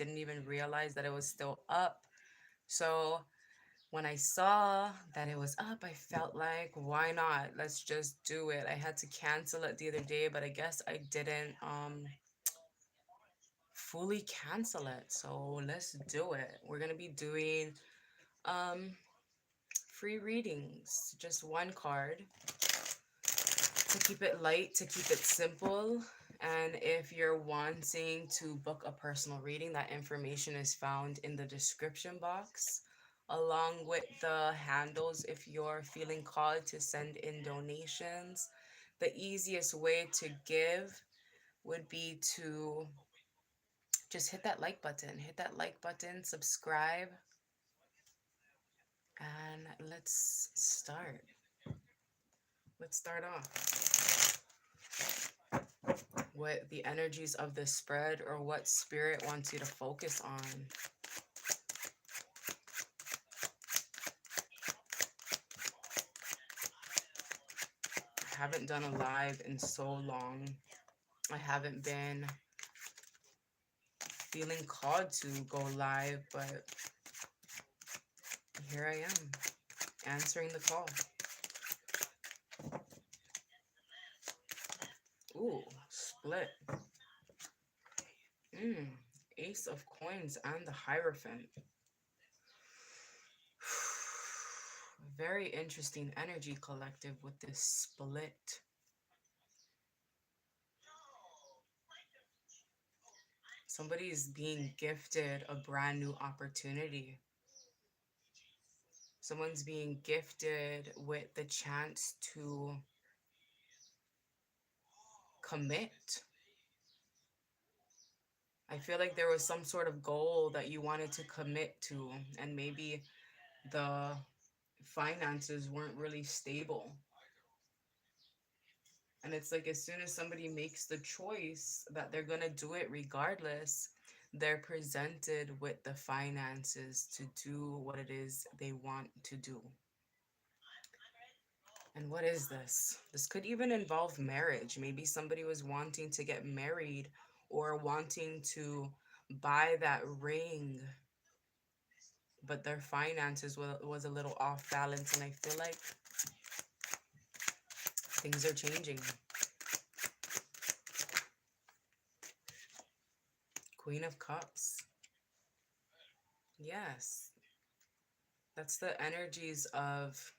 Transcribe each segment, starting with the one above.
didn't even realize that it was still up. So when I saw that it was up, I felt like, why not? Let's just do it. I had to cancel it the other day, but I guess I didn't fully cancel it. So let's do it. We're gonna be doing um free readings, just one card to keep it light, to keep it simple. And if you're wanting to book a personal reading, that information is found in the description box, along with the handles if you're feeling called to send in donations. The easiest way to give would be to just hit that like button, subscribe, and let's start off what the energies of the spread or what spirit wants you to focus on. I haven't done a live in so long. I haven't been feeling called to go live, but here I am answering the call. Ooh, split. Mm, Ace of Coins and the Hierophant. Very interesting energy collective with this split. Somebody is being gifted a brand new opportunity. Someone's being gifted with the chance to commit. I feel like there was some sort of goal that you wanted to commit to, and maybe the finances weren't really stable. And it's like as soon as somebody makes the choice that they're going to do it regardless, they're presented with the finances to do what it is they want to do. And what is this? This could even involve marriage. Maybe somebody was wanting to get married or wanting to buy that ring, but their finances was a little off balance. And I feel like things are changing. Queen of Cups. Yes, that's the energies of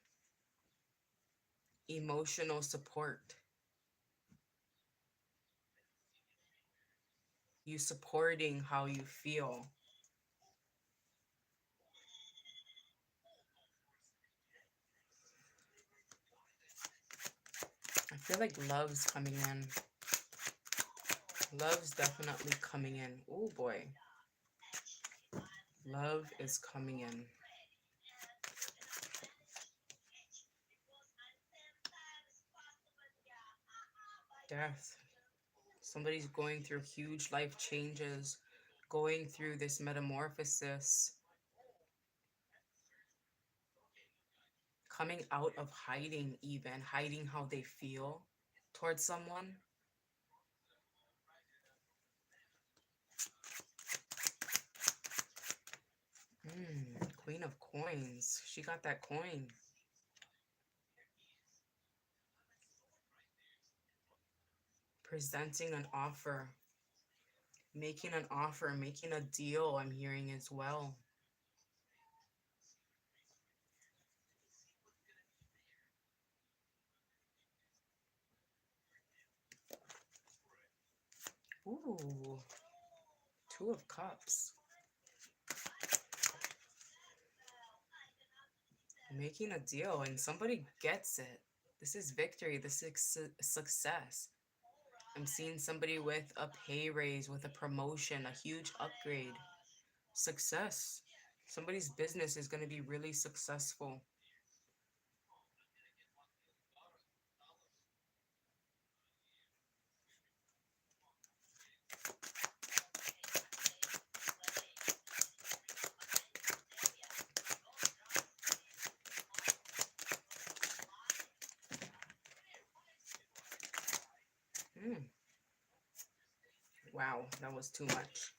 emotional support. You supporting how you feel. I feel like love's coming in. Love's definitely coming in. Oh boy. Love is coming in. Death. Somebody's going through huge life changes, going through this metamorphosis, coming out of hiding, even hiding how they feel towards someone. Queen of Coins. She got that coin. Presenting an offer, making a deal, I'm hearing as well. Ooh, Two of Cups. Making a deal and somebody gets it. This is victory. This is success. I'm seeing somebody with a pay raise, with a promotion, a huge upgrade. Success. Somebody's business is going to be really successful. Mm. Wow, that was too much.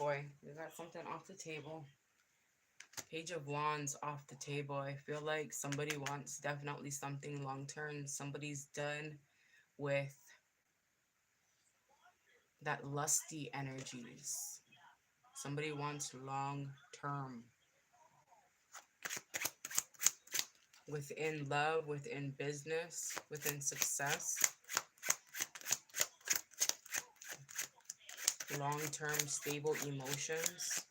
boy. We got something off the table. Page of Wands off the table. I feel like somebody wants definitely something long term. Somebody's done with that lusty energies. Somebody wants long term within love, within business, within success, long term stable emotions.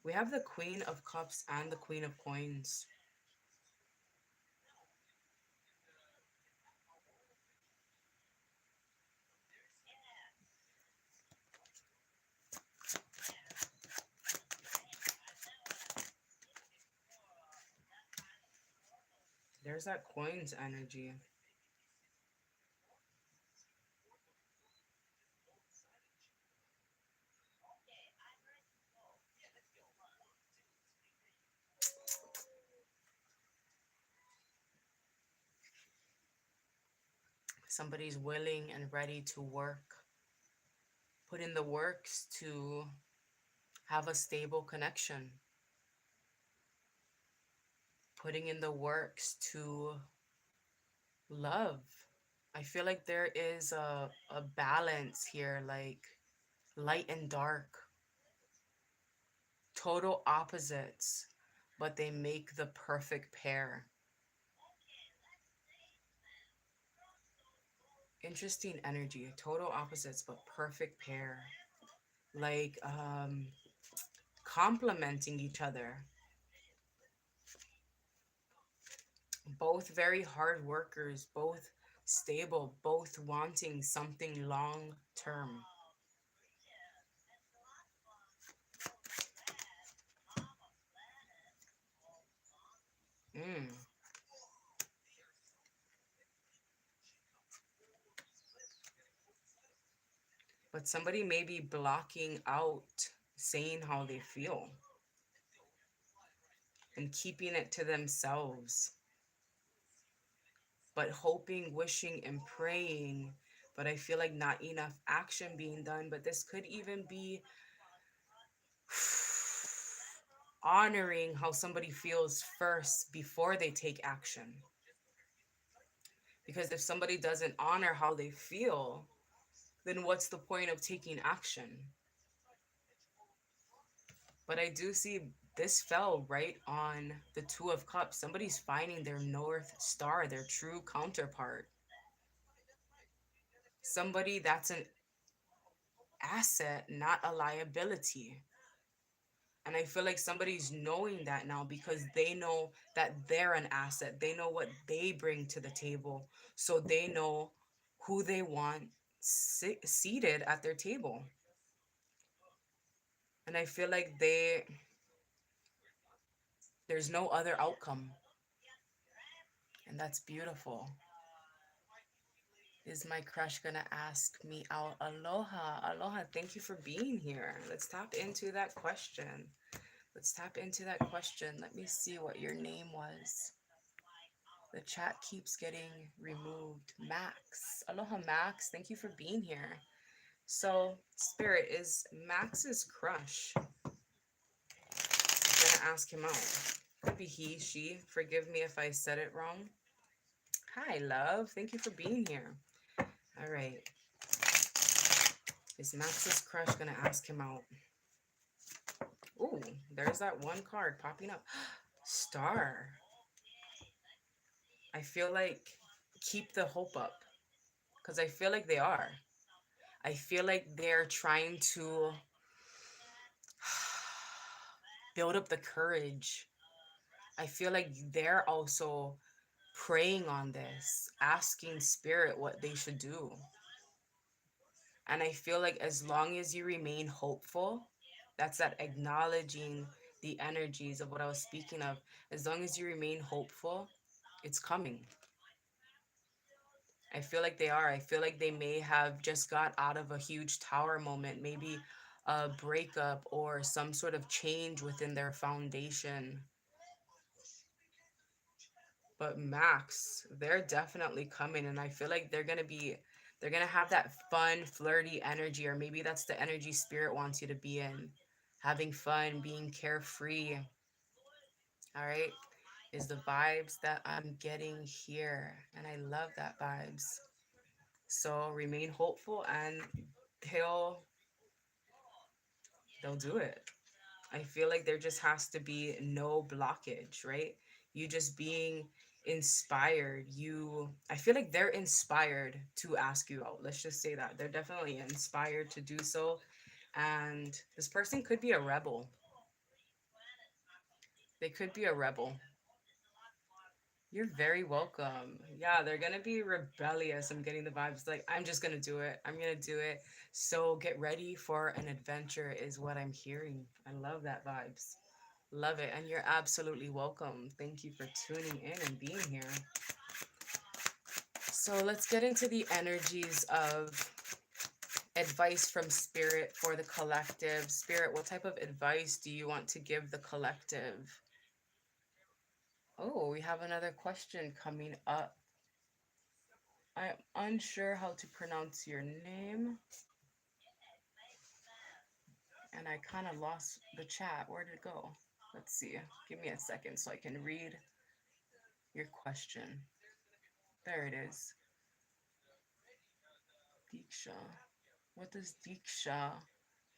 We have the Queen of Cups and the Queen of Coins. There's that Coins energy. Somebody's willing and ready to work, put in the works to have a stable connection, putting in the works to love. I feel like there is a balance here, like light and dark, total opposites, but they make the perfect pair. Interesting energy, total opposites, but perfect pair. Like complementing each other. Both very hard workers, both stable, both wanting something long term. Mm. But somebody may be blocking out saying how they feel and keeping it to themselves, but hoping, wishing, and praying. But I feel like not enough action being done. But this could even be honoring how somebody feels first before they take action. Because if somebody doesn't honor how they feel, then what's the point of taking action? But I do see this fell right on the Two of Cups. Somebody's finding their North Star, their true counterpart. Somebody that's an asset, not a liability. And I feel like somebody's knowing that now because they know that they're an asset. They know what they bring to the table. So they know who they want seated at their table. And I feel like there's no other outcome. And that's beautiful. Is my crush gonna ask me out? Aloha, aloha. Thank you for being here. Let's tap into that question. Let's tap into that question. Let me see what your name was. The chat keeps getting removed. Max. Aloha, Max. Thank you for being here. So, Spirit, is Max's crush gonna ask him out? Could be he, she. Forgive me if I said it wrong. Hi, love. Thank you for being here. All right. Is Max's crush gonna ask him out? Ooh, there's that one card popping up. Star. I feel like keep the hope up because I feel like they are. I feel like they're trying to build up the courage. I feel like they're also praying on this, asking spirit what they should do. And I feel like as long as you remain hopeful, that's that acknowledging the energies of what I was speaking of. As long as you remain hopeful, it's coming. I feel like they are. I feel like they may have just got out of a huge tower moment, maybe a breakup or some sort of change within their foundation. But Max, they're definitely coming, and I feel like they're going to be They're going to have that fun, flirty energy, or maybe that's the energy spirit wants you to be in. Having fun, being carefree. All right, is the vibes that I'm getting here. And I love that vibes. So remain hopeful and they'll they'll do it. I feel like there just has to be no blockage, right? You just being inspired. I feel like they're inspired to ask you out. Let's just say that. They're definitely inspired to do so. And this person could be a rebel. They could be a rebel. You're very welcome. Yeah, they're gonna be rebellious. I'm getting the vibes like, I'm just gonna do it. I'm gonna do it. So get ready for an adventure, is what I'm hearing. I love that vibes. Love it. And you're absolutely welcome. Thank you for tuning in and being here. So let's get into the energies of advice from Spirit for the collective. Spirit, what type of advice do you want to give the collective? Oh, we have another question coming up. I'm unsure how to pronounce your name. And I kind of lost the chat. Where did it go? Let's see. Give me a second so I can read your question. There it is. Diksha. What does Diksha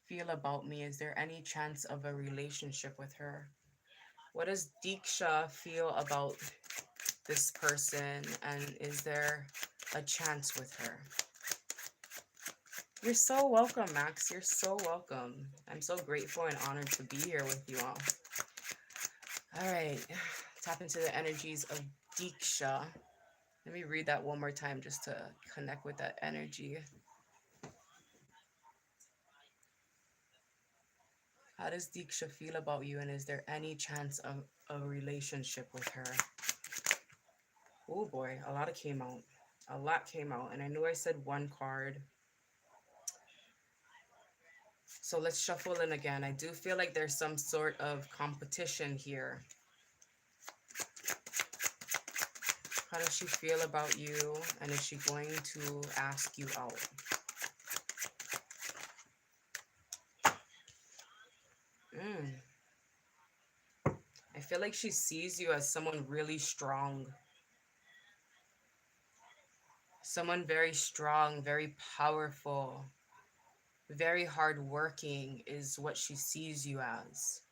feel about me? Is there any chance of a relationship with her? What does Diksha feel about this person? And is there a chance with her? You're so welcome, Max. You're so welcome. I'm so grateful and honored to be here with you all. All right. Tap into the energies of Diksha. Let me read that one more time just to connect with that energy. How does Diksha feel about you, and is there any chance of a relationship with her? Oh boy, a lot came out. A lot came out, and I knew I said one card. So let's shuffle in again. I do feel like there's some sort of competition here. How does she feel about you, and is she going to ask you out? I feel like she sees you as someone really strong. Someone very strong, very powerful, very hardworking is what she sees you as.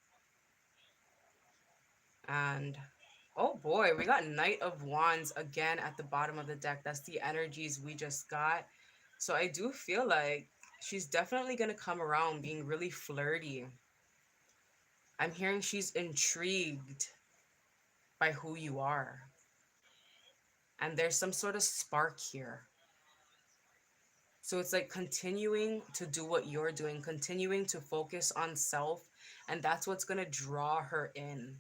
And oh boy, we got Knight of Wands again at the bottom of the deck. That's the energies we just got. So I do feel like she's definitely going to come around being really flirty. I'm hearing she's intrigued by who you are. And there's some sort of spark here. So it's like continuing to do what you're doing, continuing to focus on self. And that's what's going to draw her in,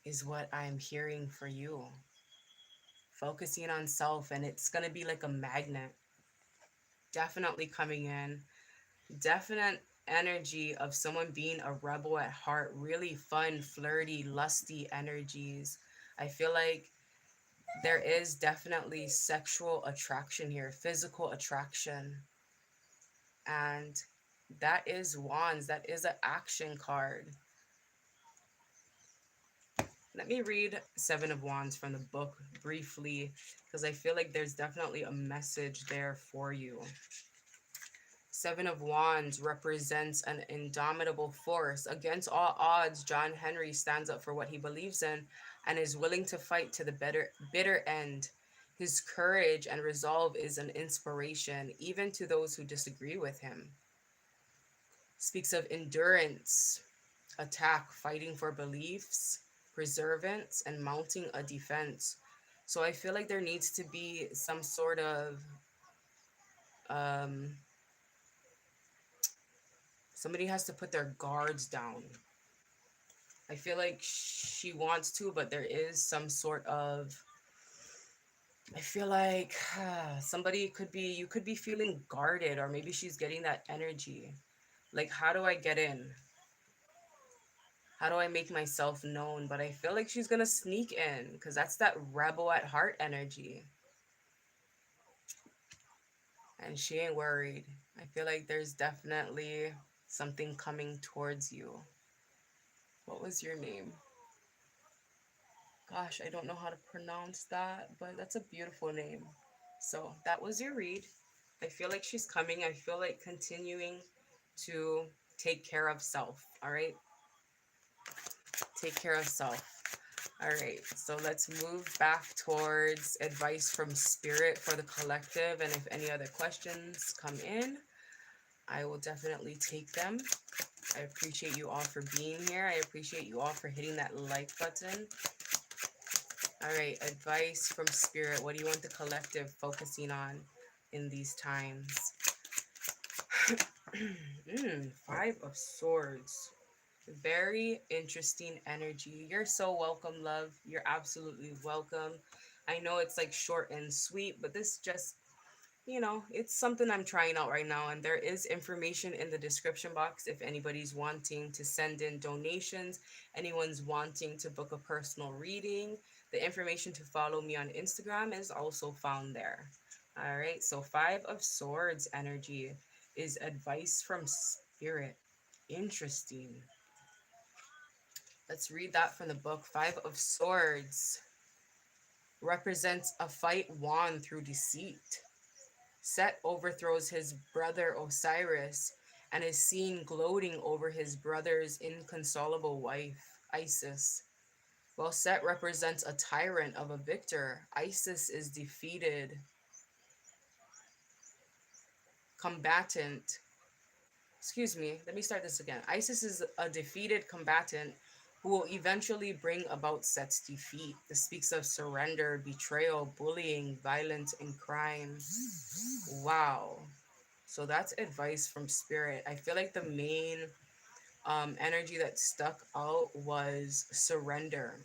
is what I'm hearing for you. Focusing on self, and it's going to be like a magnet. Definitely coming in. Definite energy of someone being a rebel at heart. Really fun, flirty, lusty energies. I feel like there is definitely sexual attraction here, physical attraction. And that is Wands. That is an action card. Let me read Seven of Wands from the book briefly, because I feel like there's definitely a message there for you. Seven of Wands represents an indomitable force. Against all odds, John Henry stands up for what he believes in and is willing to fight to the bitter end. His courage and resolve is an inspiration, even to those who disagree with him. Speaks of endurance, attack, fighting for beliefs, perseverance, and mounting a defense. So I feel like there needs to be some sort of um, somebody has to put their guards down. I feel like she wants to, but there is some sort of, I feel like somebody could be, you could be feeling guarded, or maybe she's getting that energy. Like, how do I get in? How do I make myself known? But I feel like she's going to sneak in, because that's that rebel at heart energy. and she ain't worried. I feel like there's definitely something coming towards you. What was your name? Gosh, I don't know how to pronounce that, but that's a beautiful name. So that was your read. I feel like she's coming. I feel like continuing to take care of self. All right. Take care of self. All right. So let's move back towards advice from spirit for the collective. And if any other questions come in, I will definitely take them. I appreciate you all for being here. I appreciate you all for hitting that like button. All right, advice from spirit. What do you want the collective focusing on in these times? 5 of Swords. Very interesting energy. You're so welcome, love. You're absolutely welcome. I know it's like short and sweet, but this just, it's something I'm trying out right now. And there is information in the description box if anybody's wanting to send in donations, anyone's wanting to book a personal reading. The information to follow me on Instagram is also found there. All right, so 5 of Swords energy is advice from spirit. Interesting. Let's read that from the book. 5 of Swords represents a fight won through deceit. Set overthrows his brother Osiris and is seen gloating over his brother's inconsolable wife, Isis. While Set represents a tyrant of a victor, Isis is defeated combatant. Excuse me, let me start this again. Isis is a defeated combatant who will eventually bring about Set's defeat. This speaks of surrender, betrayal, bullying, violence, and crime. Wow. So that's advice from spirit. I feel like the main energy that stuck out was surrender.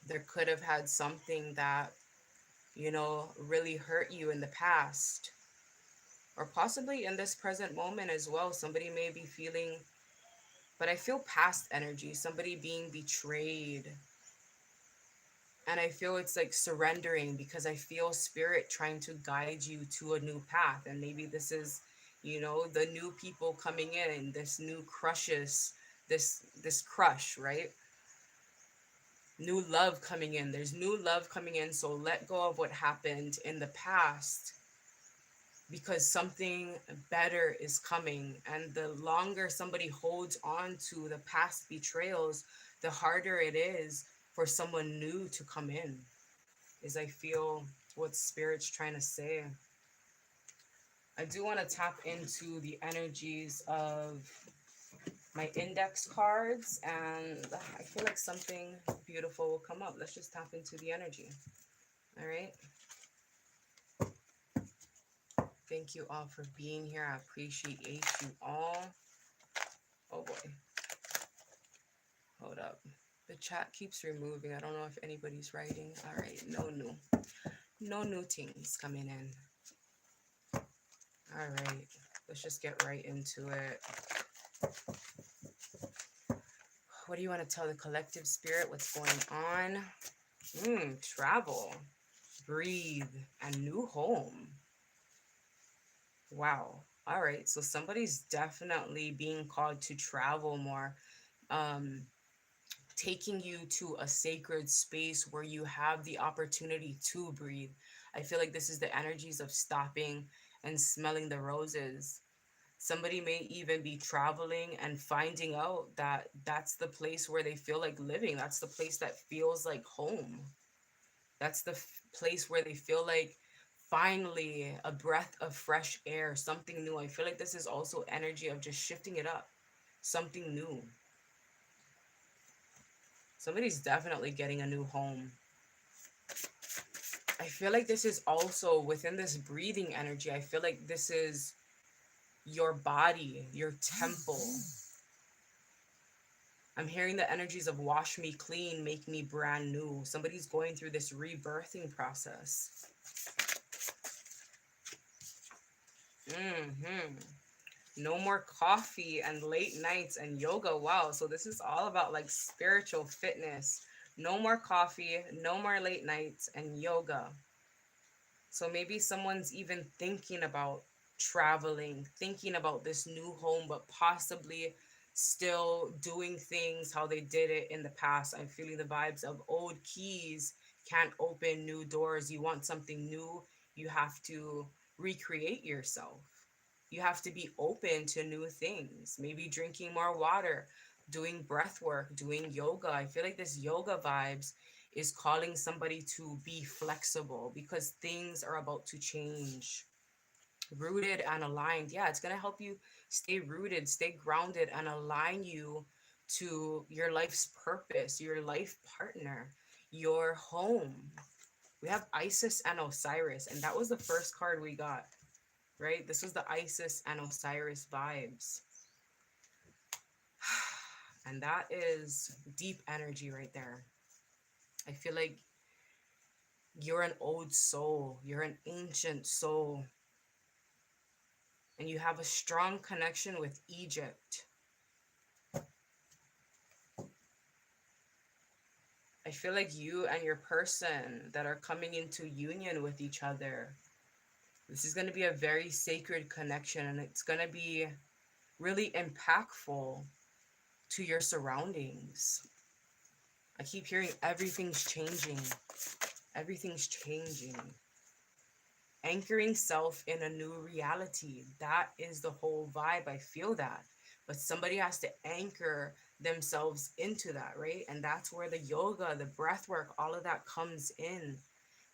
There could have had something that, really hurt you in the past, or possibly in this present moment as well. Somebody may be feeling, but I feel past energy, somebody being betrayed. And I feel it's like surrendering because I feel spirit trying to guide you to a new path. And maybe this is, the new people coming in, this new crushes, this crush, right? New love coming in. There's new love coming in. So let go of what happened in the past because something better is coming. And the longer somebody holds on to the past betrayals, the harder it is for someone new to come in, is I feel what spirit's trying to say. I do want to tap into the energies of my index cards, and I feel like something beautiful will come up. Let's just tap into the energy. All right. Thank you all for being here. I appreciate you all. Oh boy. Hold up. The chat keeps removing. I don't know if anybody's writing. All right. No new things coming in. All right. Let's just get right into it. What do you want to tell the collective spirit? What's going on? Travel, breathe, and new home. Wow. All right. So somebody's definitely being called to travel more, taking you to a sacred space where you have the opportunity to breathe. I feel like this is the energies of stopping and smelling the roses. Somebody may even be traveling and finding out that that's the place where they feel like living. That's the place that feels like home. That's the place where they feel like finally a breath of fresh air, something new. I feel like this is also energy of just shifting it up, something new. Somebody's definitely getting a new home. I feel like this is also within this breathing energy. I feel like this is your body, your temple. I'm hearing the energies of wash me clean, make me brand new. Somebody's going through this rebirthing process. No more coffee and late nights and yoga. Wow. So this is all about like spiritual fitness. No more coffee, no more late nights and yoga. So maybe someone's even thinking about traveling, thinking about this new home, but possibly still doing things how they did it in the past. I'm feeling the vibes of old keys can't open new doors. You want something new, you have to recreate yourself. You have to be open to new things. Maybe drinking more water, doing breath work, doing yoga. I feel like this yoga vibes is calling somebody to be flexible because things are about to change. Rooted and aligned. Yeah, it's going to help you stay rooted, stay grounded, and align you to your life's purpose, your life partner, your home. We have Isis and Osiris, and that was the first card we got, right? This was the Isis and Osiris vibes. And that is deep energy right there. I feel like you're an old soul, you're an ancient soul, and you have a strong connection with Egypt. I feel like you and your person that are coming into union with each other, this is going to be a very sacred connection, and it's going to be really impactful to your surroundings. I keep hearing everything's changing. Everything's changing. Anchoring self in a new reality. That is the whole vibe. I feel that. But somebody has to anchor themselves into that, right? And that's where the yoga, the breath work, all of that comes in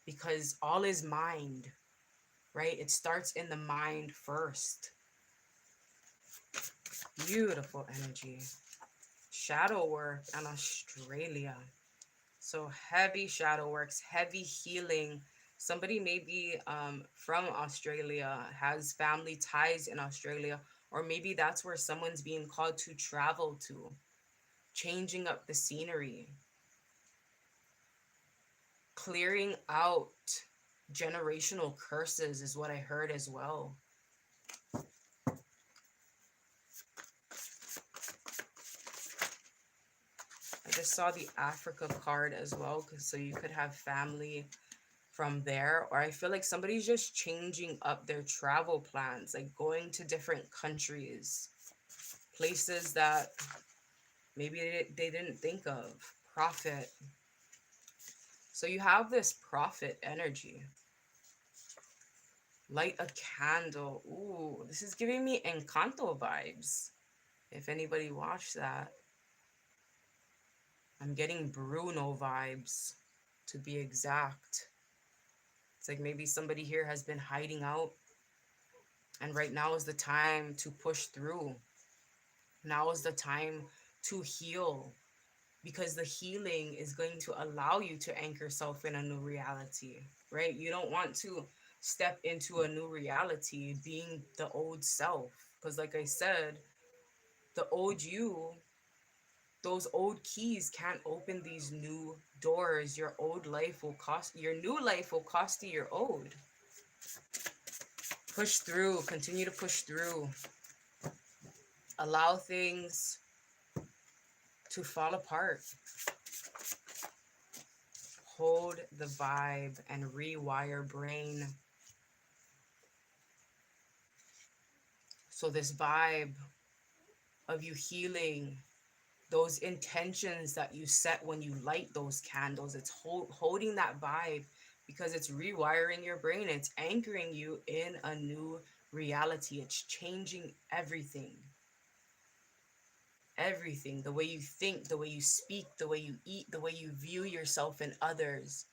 because all is mind, right? It starts in the mind first. Beautiful energy. Shadow work and Australia. So heavy shadow works, heavy healing. Somebody maybe from Australia has family ties in Australia, or maybe that's where someone's being called to travel to, changing up the scenery, clearing out generational curses is what I heard as well. I just saw the Africa card as well, so you could have family from there, or I feel like somebody's just changing up their travel plans, like going to different countries, places that maybe they didn't think of. Prophet. So you have this prophet energy. Light a candle. Ooh, this is giving me Encanto vibes. If anybody watched that, I'm getting Bruno vibes, to be exact. It's like maybe somebody here has been hiding out, and right now is the time to push through. Now is the time to heal, because the healing is going to allow you to anchor yourself in a new reality, right? You don't want to step into a new reality being the old self, because like I said, the old you, those old keys can't open these new doors. Your old life will cost, your new life will cost you your old. Push through, continue to push through. Allow things to fall apart. Hold the vibe and rewire brain. So this vibe of you healing, those intentions that you set when you light those candles, it's holding that vibe because it's rewiring your brain. It's anchoring you in a new reality. It's changing everything. Everything. The way you think, the way you speak, the way you eat, the way you view yourself and others.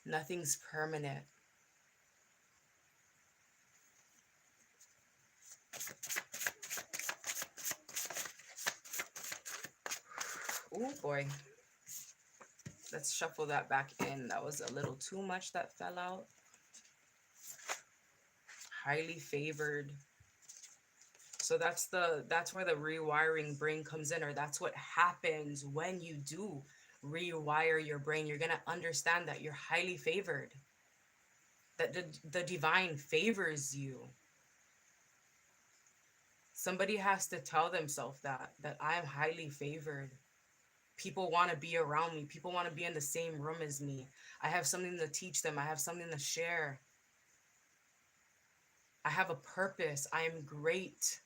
Nothing's permanent. Oh boy. Let's shuffle that back in. That was a little too much that fell out. Highly favored. So that's where the rewiring brain comes in, or that's what happens when you do rewire your brain. You're going to understand that you're highly favored. That the divine favors you. Somebody has to tell themselves that I am highly favored. People want to be around me. People want to be in the same room as me. I have something to teach them. I have something to share. I have a purpose. I am great.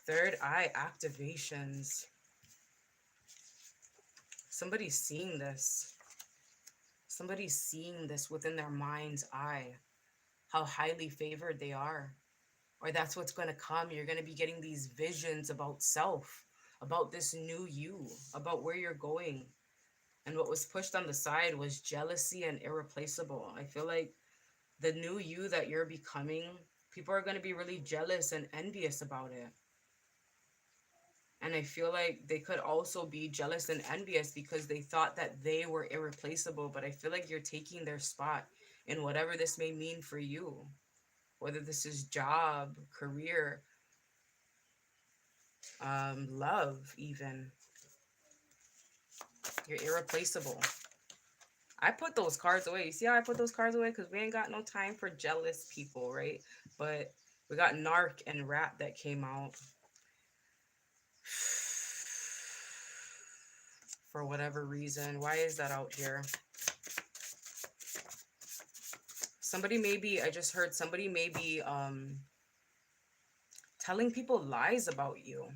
Third eye activations. Somebody's seeing this. Somebody's seeing this within their mind's eye, how highly favored they are. Or that's what's going to come. You're going to be getting these visions about self, about this new you, about where you're going. And what was pushed on the side was jealousy and irreplaceable. I feel like the new you that you're becoming, people are going to be really jealous and envious about it. And I feel like they could also be jealous and envious because they thought that they were irreplaceable. But I feel like you're taking their spot in whatever this may mean for you, whether this is job, career, love, even. You're irreplaceable. I put those cards away. You see how I put those cards away? Because we ain't got no time for jealous people, right? But we got Narc and Rat that came out. For whatever reason. Why is that out here? Somebody may be, I just heard somebody may be telling people lies about you.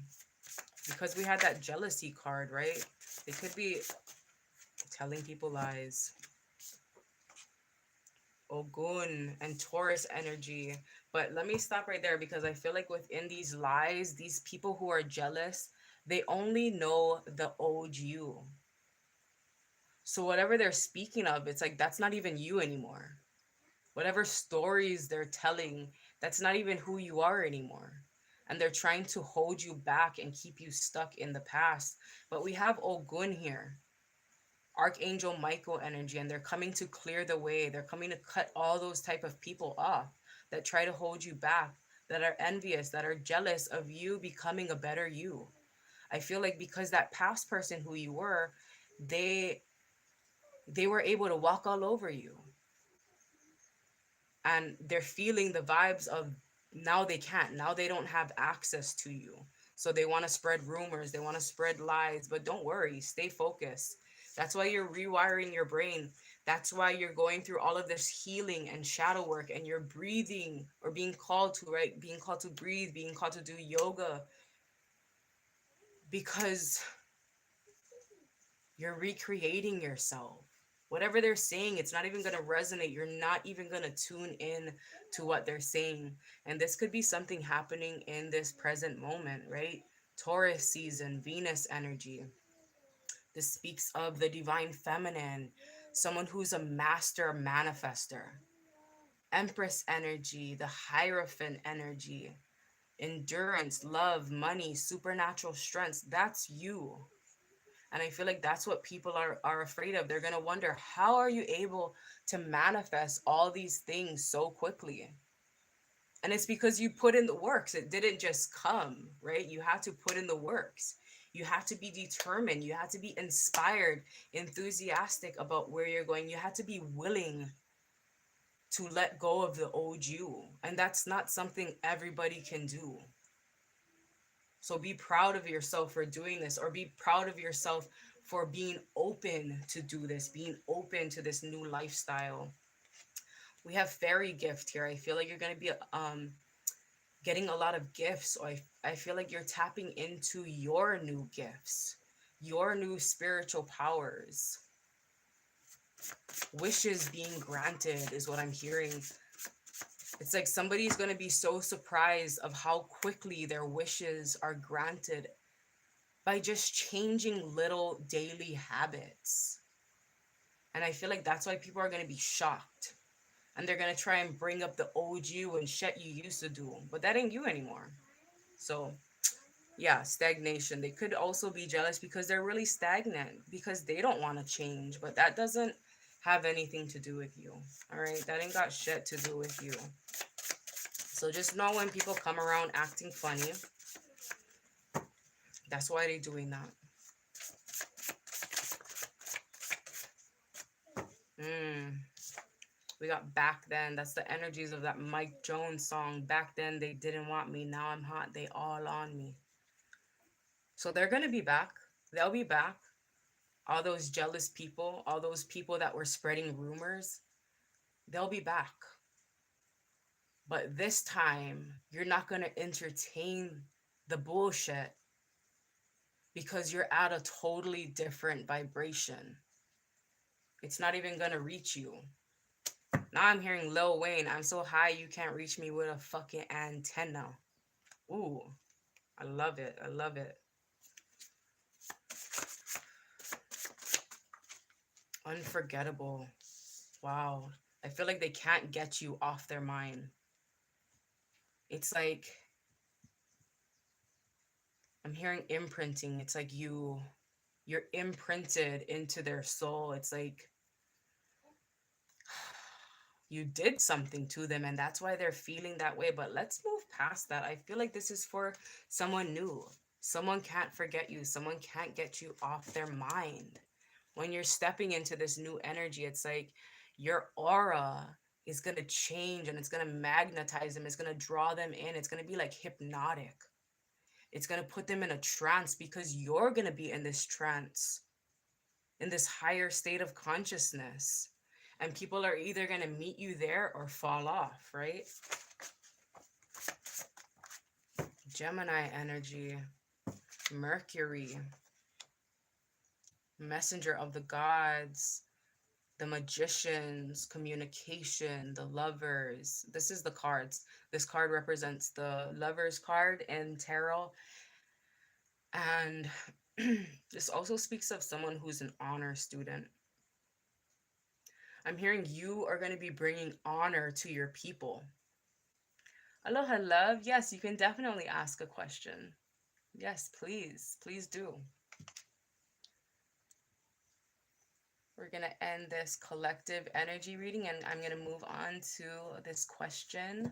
Because we had that jealousy card, right? They could be telling people lies. Ogun and Taurus energy. But let me stop right there because I feel like within these lies, these people who are jealous, they only know the old you. So whatever they're speaking of, it's like that's not even you anymore. Whatever stories they're telling, that's not even who you are anymore. And they're trying to hold you back and keep you stuck in the past. But we have Ogun here, Archangel Michael energy, and they're coming to clear the way. They're coming to cut all those type of people off that try to hold you back, that are envious, that are jealous of you becoming a better you. I feel like because that past person who you were, they they were able to walk all over you, and they're feeling the vibes of now they can't, now they don't have access to you, so they want to spread rumors, they want to spread lies. But don't worry, stay focused. That's why you're rewiring your brain. That's why you're going through all of this healing and shadow work, and you're breathing, or being called to, right, being called to breathe, being called to do yoga, because you're recreating yourself. Whatever they're saying, it's not even going to resonate. You're not even going to tune in to what they're saying. And this could be something happening in this present moment, right? Taurus season, Venus energy. This speaks of the divine feminine, someone who's a master manifester. Empress energy, the Hierophant energy, endurance, love, money, supernatural strength. That's you. And I feel like that's what people are afraid of. They're going to wonder, how are you able to manifest all these things so quickly? And it's because you put in the works. It didn't just come, right? You had to put in the works. You have to be determined. You have to be inspired, enthusiastic about where you're going. You have to be willing to let go of the old you. And that's not something everybody can do. So be proud of yourself for doing this, or be proud of yourself for being open to do this, being open to this new lifestyle. We have fairy gift here. I feel like you're going to be getting a lot of gifts. Or I feel like you're tapping into your new gifts, your new spiritual powers. Wishes being granted is what I'm hearing. It's like somebody's going to be so surprised of how quickly their wishes are granted by just changing little daily habits. And I feel like that's why people are going to be shocked. And they're going to try and bring up the old you and shit you used to do. But that ain't you anymore. So, yeah, stagnation. They could also be jealous because they're really stagnant, because they don't want to change. But that doesn't have anything to do with you. All right? That ain't got shit to do with you. So just know when people come around acting funny, that's why they're doing that. We got Back Then. That's the energies of that Mike Jones song. Back then they didn't want me. Now I'm hot. They all on me. So they're going to be back. They'll be back. All those jealous people, all those people that were spreading rumors, they'll be back. But this time, you're not going to entertain the bullshit because you're at a totally different vibration. It's not even going to reach you. Now I'm hearing Lil Wayne, I'm so high you can't reach me with a fucking antenna. Ooh, I love it. I love it. Unforgettable. Wow. I feel like they can't get you off their mind. It's like I'm hearing imprinting. It's like you're imprinted into their soul. It's like you did something to them and that's why they're feeling that way. But let's move past that. I feel like this is for someone new. Someone can't forget you. Someone can't get you off their mind. When you're stepping into this new energy, it's like your aura is going to change and it's going to magnetize them. It's going to draw them in. It's going to be like hypnotic. It's going to put them in a trance because you're going to be in this trance, in this higher state of consciousness. And people are either going to meet you there or fall off, right? Gemini energy, Mercury, messenger of the gods, the magicians, communication, the lovers. This is the cards. This card represents the lovers card in tarot. And this also speaks of someone who's an honor student. I'm hearing you are going to be bringing honor to your people. Aloha, love. Yes, you can definitely ask a question. Yes, please. Please do. We're going to end this collective energy reading and I'm going to move on to this question.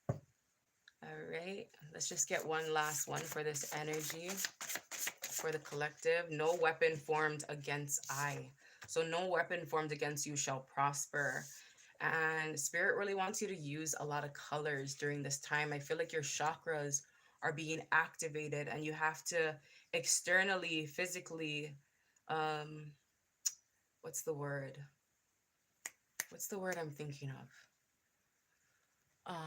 All right, let's just get one last one for this energy, for the collective. No weapon formed against I. So no weapon formed against you shall prosper. And Spirit really wants you to use a lot of colors during this time. I feel like your chakras are being activated and you have to externally, physically, what's the word? What's the word I'm thinking of?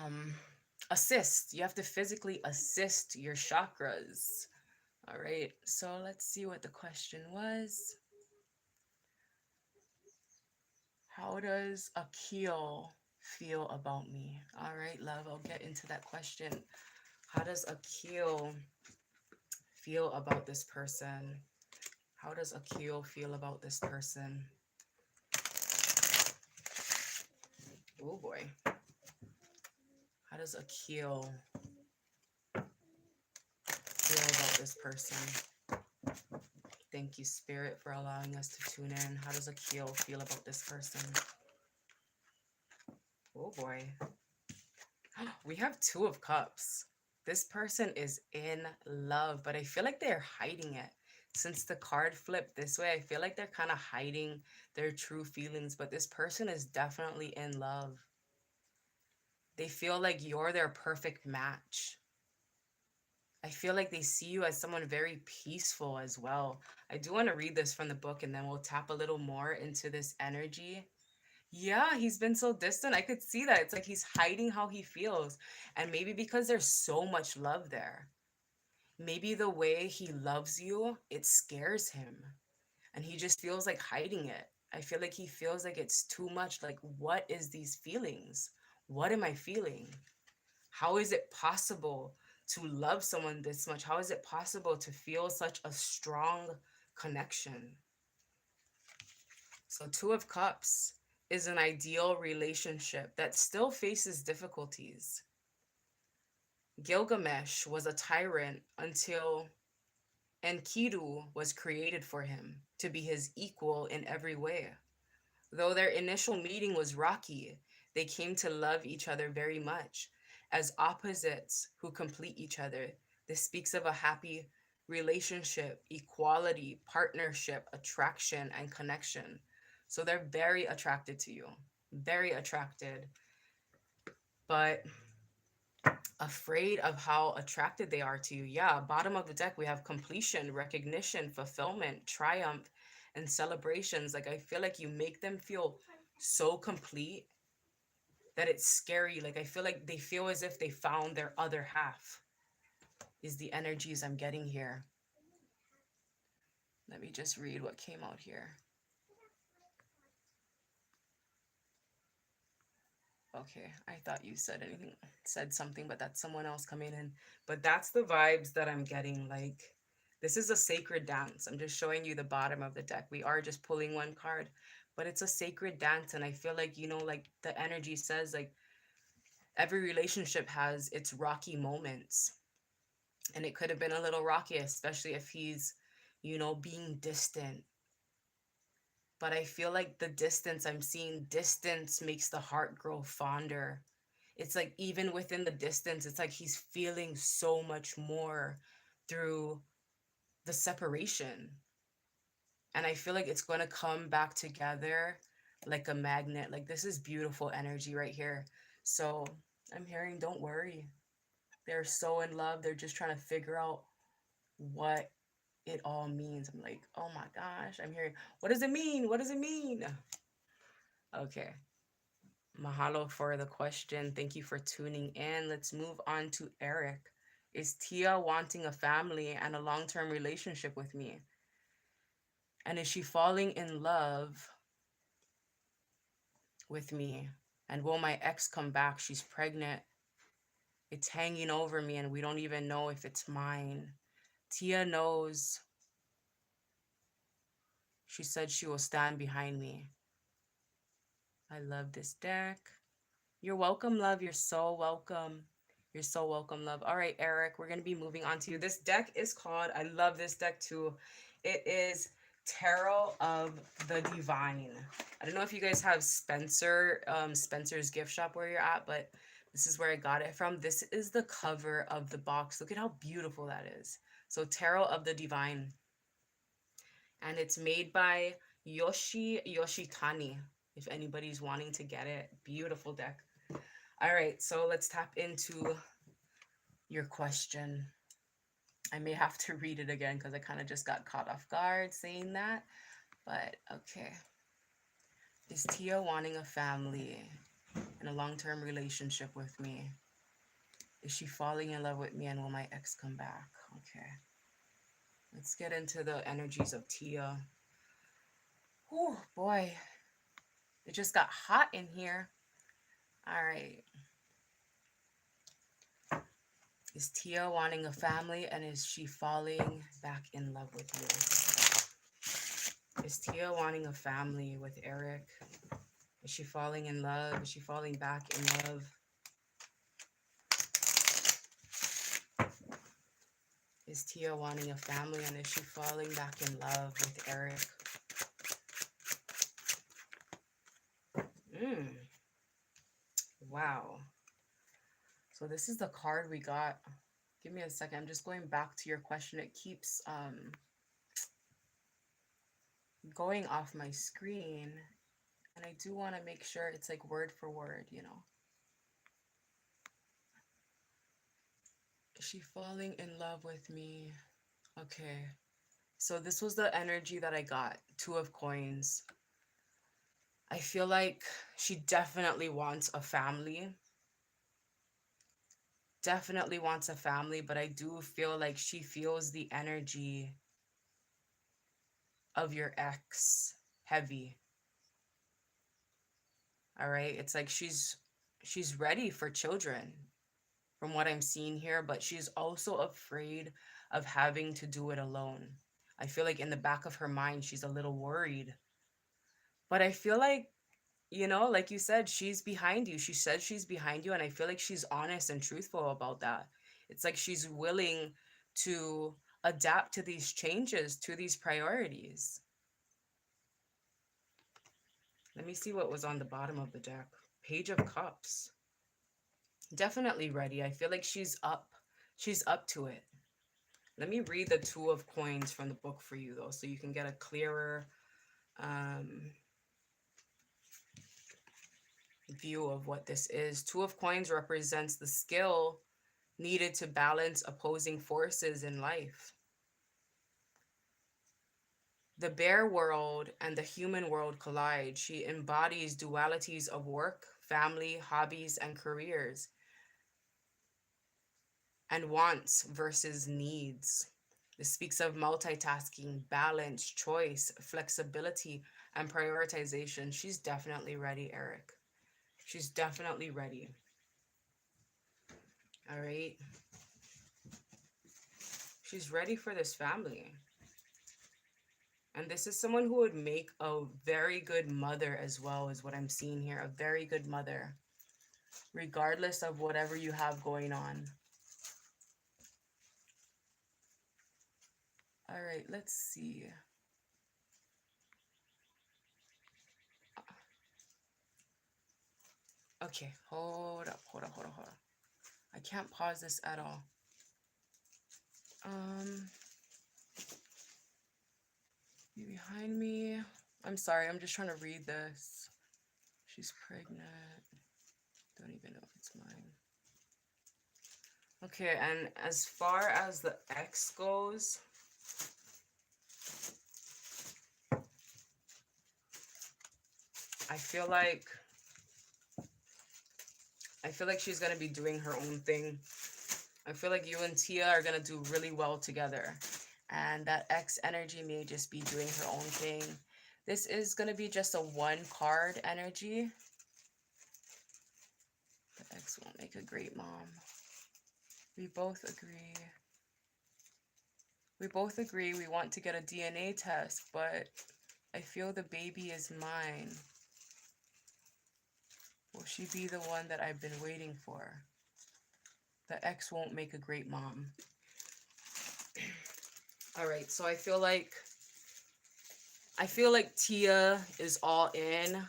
Assist. You have to physically assist your chakras. All right, so let's see what the question was. How does Akil feel about me? All right, love, I'll get into that question. How does Akil feel about this person? How does Akil feel about this person? Oh boy. How does Akil feel about this person? Thank you, Spirit, for allowing us to tune in. How does Akil feel about this person? Oh boy. We have Two of Cups. This person is in love, but I feel like they're hiding it. Since the card flipped this way, I feel like they're kind of hiding their true feelings, but this person is definitely in love. They feel like you're their perfect match. I feel like they see you as someone very peaceful as well. I do want to read this from the book and then we'll tap a little more into this energy. Yeah, he's been so distant. I could see that. It's like he's hiding how he feels. And maybe because there's so much love there. Maybe the way he loves you, it scares him. And he just feels like hiding it. I feel like he feels like it's too much. Like, what is these feelings? What am I feeling? How is it possible to love someone this much? How is it possible to feel such a strong connection? So Two of Cups is an ideal relationship that still faces difficulties. Gilgamesh was a tyrant until Enkidu was created for him to be his equal in every way. Though their initial meeting was rocky, they came to love each other very much. As opposites who complete each other, this speaks of a happy relationship, equality, partnership, attraction, and connection. So they're very attracted to you, very attracted, but afraid of how attracted they are to you. Yeah, bottom of the deck, we have completion, recognition, fulfillment, triumph, and celebrations. Like, I feel like you make them feel so complete that it's scary. Like I feel like they feel as if they found their other half, is the energies I'm getting here. Let me just read what came out here. Okay, I thought you said something, but that's someone else coming in. But that's the vibes that I'm getting. Like, this is a sacred dance. I'm just showing you the bottom of the deck. We are just pulling one card, but it's a sacred dance. And I feel like, like the energy says, like, every relationship has its rocky moments. And it could have been a little rocky, especially if he's, being distant. But I feel like the distance, I'm seeing distance makes the heart grow fonder. It's like even within the distance, it's like he's feeling so much more through the separation. And I feel like it's going to come back together like a magnet. Like this is beautiful energy right here. So I'm hearing, don't worry. They're so in love. They're just trying to figure out what it all means. I'm like, oh my gosh, I'm hearing, what does it mean? What does it mean? Okay. Mahalo for the question. Thank you for tuning in. Let's move on to Eric. Is Tia wanting a family and a long-term relationship with me? And is she falling in love with me? And will my ex come back? She's pregnant. It's hanging over me and we don't even know if it's mine. Tia knows. She said she will stand behind me. I love this deck. You're welcome, love. You're so welcome. You're so welcome, love. All right, Eric, we're going to be moving on to you. This deck is called, I love this deck too. It is Tarot of the Divine. I don't know if you guys have Spencer's gift shop where you're at, but this is where I got it from. This is the cover of the box. Look at how beautiful that is. So Tarot of the Divine. And it's made by Yoshitani, if anybody's wanting to get it. Beautiful deck. All right, so let's tap into your question. I may have to read it again because I kind of just got caught off guard saying that. But okay. Is Tia wanting a family and a long-term relationship with me? Is she falling in love with me and will my ex come back? Okay. Let's get into the energies of Tia. Oh boy. It just got hot in here. All right. Is Tia wanting a family and is she falling back in love with you? Is Tia wanting a family with Eric? Is she falling in love? Is she falling back in love? Is Tia wanting a family and is she falling back in love with Eric? Wow. So this is the card we got. Give me a second. I'm just going back to your question. It keeps going off my screen. And I do want to make sure it's like word for word, Is she falling in love with me? Okay. So this was the energy that I got. 2 of coins. I feel like she definitely wants a family. Definitely wants a family, but I do feel like she feels the energy of your ex heavy. All right? It's like she's ready for children from what I'm seeing here, but she's also afraid of having to do it alone. I feel like in the back of her mind she's a little worried. But I feel like like you said, she's behind you. She said she's behind you. And I feel like she's honest and truthful about that. It's like she's willing to adapt to these changes, to these priorities. Let me see what was on the bottom of the deck. Page of Cups. Definitely ready. I feel like she's up. She's up to it. Let me read the 2 of Coins from the book for you, though, so you can get a clearer view of what this is. 2 of Coins represents the skill needed to balance opposing forces in life. The bear world and the human world collide. She embodies dualities of work, family, hobbies, and careers, and wants versus needs. This speaks of multitasking, balance, choice, flexibility, and prioritization. She's definitely ready, Eric. She's definitely ready. All right. She's ready for this family. And this is someone who would make a very good mother as well, is what I'm seeing here. A very good mother, regardless of whatever you have going on. All right, let's see. Okay, hold up, hold up, hold up, hold up. I can't pause this at all. You behind me. I'm sorry, I'm just trying to read this. She's pregnant. Don't even know if it's mine. Okay, and as far as the ex goes, I feel like she's gonna be doing her own thing. I feel like you and Tia are gonna do really well together. And that ex energy may just be doing her own thing. This is gonna be just a one card energy. The ex won't make a great mom. We both agree. We both agree we want to get a DNA test, but I feel the baby is mine. Will she be the one that I've been waiting for? The ex won't make a great mom. All right, so I feel like Tia is all in.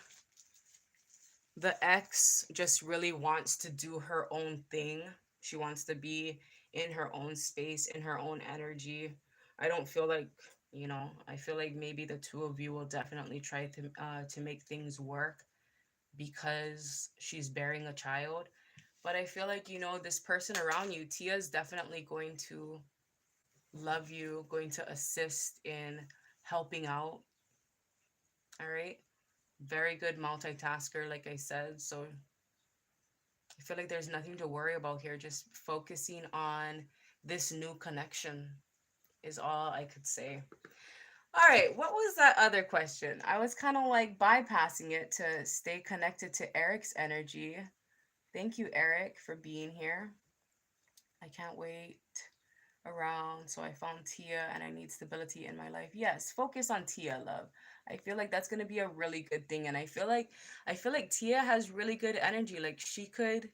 The ex just really wants to do her own thing. She wants to be in her own space, in her own energy. I don't feel like, I feel like maybe the two of you will definitely try to make things work because she's bearing a child. But I feel like, this person around you, Tia, is definitely going to love you, going to assist in helping out. All right. Very good multitasker, like I said. So I feel like there's nothing to worry about here. Just focusing on this new connection is all I could say. All right, what was that other question? I was kind of like bypassing it to stay connected to Eric's energy. Thank you, Eric, for being here. I can't wait around. So I found Tia and I need stability in my life. Yes, focus on Tia, love. I feel like that's going to be a really good thing, and I feel like Tia has really good energy. Like she could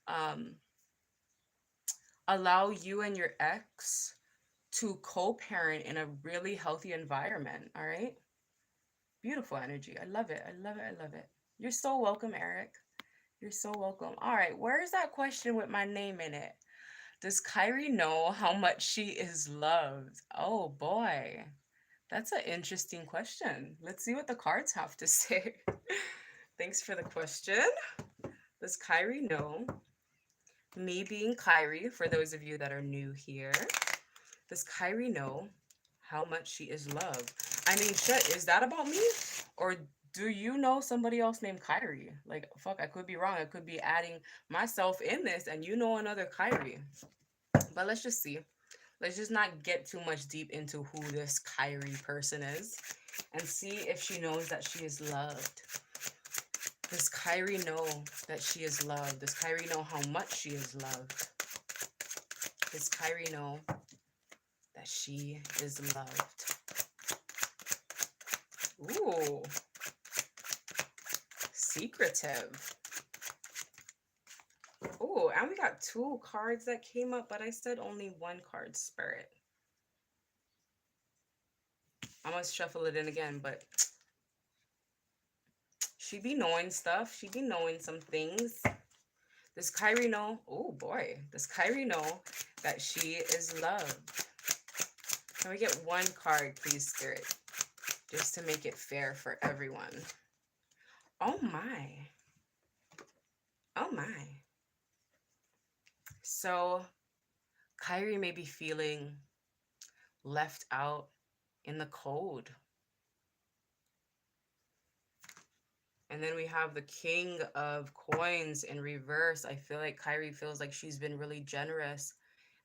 um allow you and your ex to co-parent in a really healthy environment, all right? Beautiful energy. I love it. I love it. I love it. You're so welcome, Eric. You're so welcome. All right, where's that question with my name in it? Does Kyrie know how much she is loved? Oh boy. That's an interesting question. Let's see what the cards have to say. Thanks for the question. Does Kyrie know? Me being Kyrie, for those of you that are new here, does Kyrie know how much she is loved? I mean, shit, is that about me? Or do you know somebody else named Kyrie? Like, fuck, I could be wrong. I could be adding myself in this and you know another Kyrie. But let's just see. Let's just not get too much deep into who this Kyrie person is and see if she knows that she is loved. Does Kyrie know that she is loved? Does Kyrie know how much she is loved? Does Kyrie know that she is loved? Ooh. Secretive. Ooh, and we got two cards that came up, but I said only one card, Spirit. I must shuffle it in again, but she be knowing stuff. She be knowing some things. Does Kyrie know? Oh boy. Does Kyrie know that she is loved? Can we get one card, please, Spirit? Just to make it fair for everyone. Oh my. Oh my. So Kyrie may be feeling left out in the cold. And then we have the King of Coins in reverse. I feel like Kyrie feels like she's been really generous,